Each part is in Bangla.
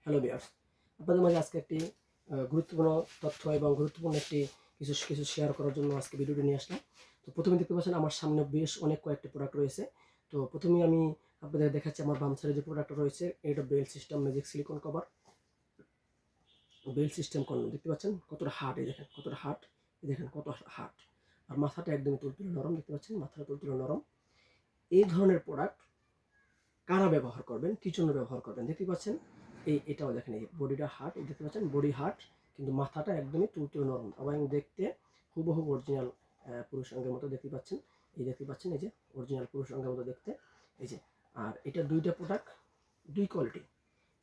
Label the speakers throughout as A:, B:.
A: হ্যালো ভিউয়ার্স, আপনাদের মাঝে আজকে একটি গুরুত্বপূর্ণ তথ্য এবং গুরুত্বপূর্ণ একটি কিছু কিছু শেয়ার করার জন্য আজকে ভিডিওটি নিয়ে আসলাম। তো প্রথমে দেখতে পাচ্ছেন আমার সামনে বেশ অনেক কয়েকটি প্রোডাক্ট রয়েছে। তো প্রথমেই আমি আপনাদের দেখাচ্ছি আমার বাম সাইডে যে প্রোডাক্টটা রয়েছে, এটা Bell system magic silicon cover. Bell system corner দেখতে পাচ্ছেন কতটা হার্ড, এই দেখেন কতটা হার্ড, এই দেখেন কত হার্ড। আর মাথাটা একদমই তুলতুলে নরম, দেখতে পাচ্ছেন মাথাটা তুলতুলে নরম। এই ধরনের প্রোডাক্ট কারা ব্যবহার করবেন, কি জন্য ব্যবহার করবেন দেখতে পাচ্ছেন। এটাও দেখেন, এই বডিটা হার্ড, দেখতে পাচ্ছেন বডি হার্ড, কিন্তু মাথাটা একদমই তুলতুলে নরম এবং দেখতে হুবহু অরিজিনাল পুরুষ অঙ্গের মতো দেখতে পাচ্ছেন। এই দেখতে পাচ্ছেন, এই যে অরিজিনাল পুরুষ অঙ্গের মতো দেখতে, এই যে। আর এটা দুইটা প্রোডাক্ট, দুই কোয়ালিটি,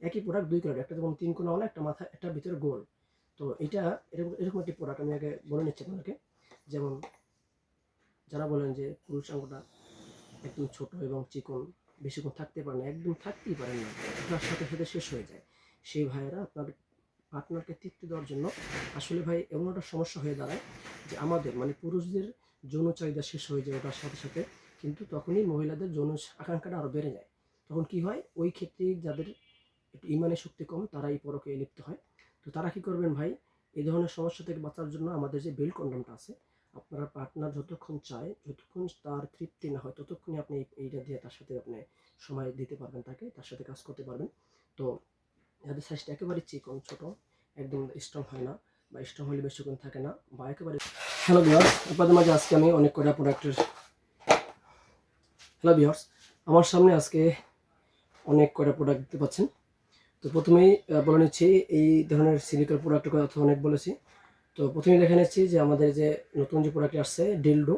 A: একই প্রোডাক্ট দুই কোয়ালিটি, একটা যেমন 3 কোণাওয়ালা, একটা মাথা, একটা ভিতরে গোল। তো এটা এরকম একটি প্রোডাক্ট আমি আগে বলে নিচ্ছি আপনাদেরকে। যেমন যারা বলেন যে পুরুষ অঙ্গটা একদম ছোট এবং চিকন, বেশিক্ষণ থাকতে পারে না, একদম থাকতেই পারেন না, ওটার সাথে সাথে শেষ হয়ে যায়, সেই ভাইয়েরা আপনার পার্টনারকে তৃপ্তি দেওয়ার জন্য আসলে ভাই এমন একটা সমস্যা হয়ে দাঁড়ায় যে আমাদের মানে পুরুষদের যৌন চাহিদা শেষ হয়ে যায় ওটার সাথে সাথে, কিন্তু তখনই মহিলাদের যৌন আকাঙ্ক্ষাটা আরও বেড়ে যায়। তখন কি হয়, ওই ক্ষেত্রে যাদের একটু ইমানের শক্তি কম তারা এই পরকে লিপ্ত হয়। তো তারা কি করবেন ভাই, এই ধরনের সমস্যা থেকে বাঁচার জন্য আমাদের যে বেল কন্ডমটা আছে, আপনার পার্টনার যতক্ষণ চায়, যতক্ষণ তার তৃপ্তি না হয়, ততক্ষণই আপনি এইটা দিয়ে তার সাথে আপনি সময় দিতে পারবেন, তার সাথে কাজ করতে পারবেন। তো যাদের সাইজটা একেবারে চিকন ছোট, একদম স্ট্রং হয় না বা স্ট্রং হলে বেশিক্ষণ থাকে না বা একেবারে। হ্যালো ভিউয়ার্স, আপনাদের মাঝে আজকে আমি অনেক কটা প্রোডাক্টের হ্যালো ভিউয়ার্স, আমার সামনে আজকে অনেক কটা প্রোডাক্ট দেখতে পাচ্ছেন। তো প্রথমেই বলে নিচ্ছি এই ধরনের সিলিকন প্রোডাক্টের কথা অনেক বলেছি। তো প্রথমেই দেখে নিচ্ছি যে আমাদের যে নতুন যে প্রোডাক্ট আসছে ডিলডো।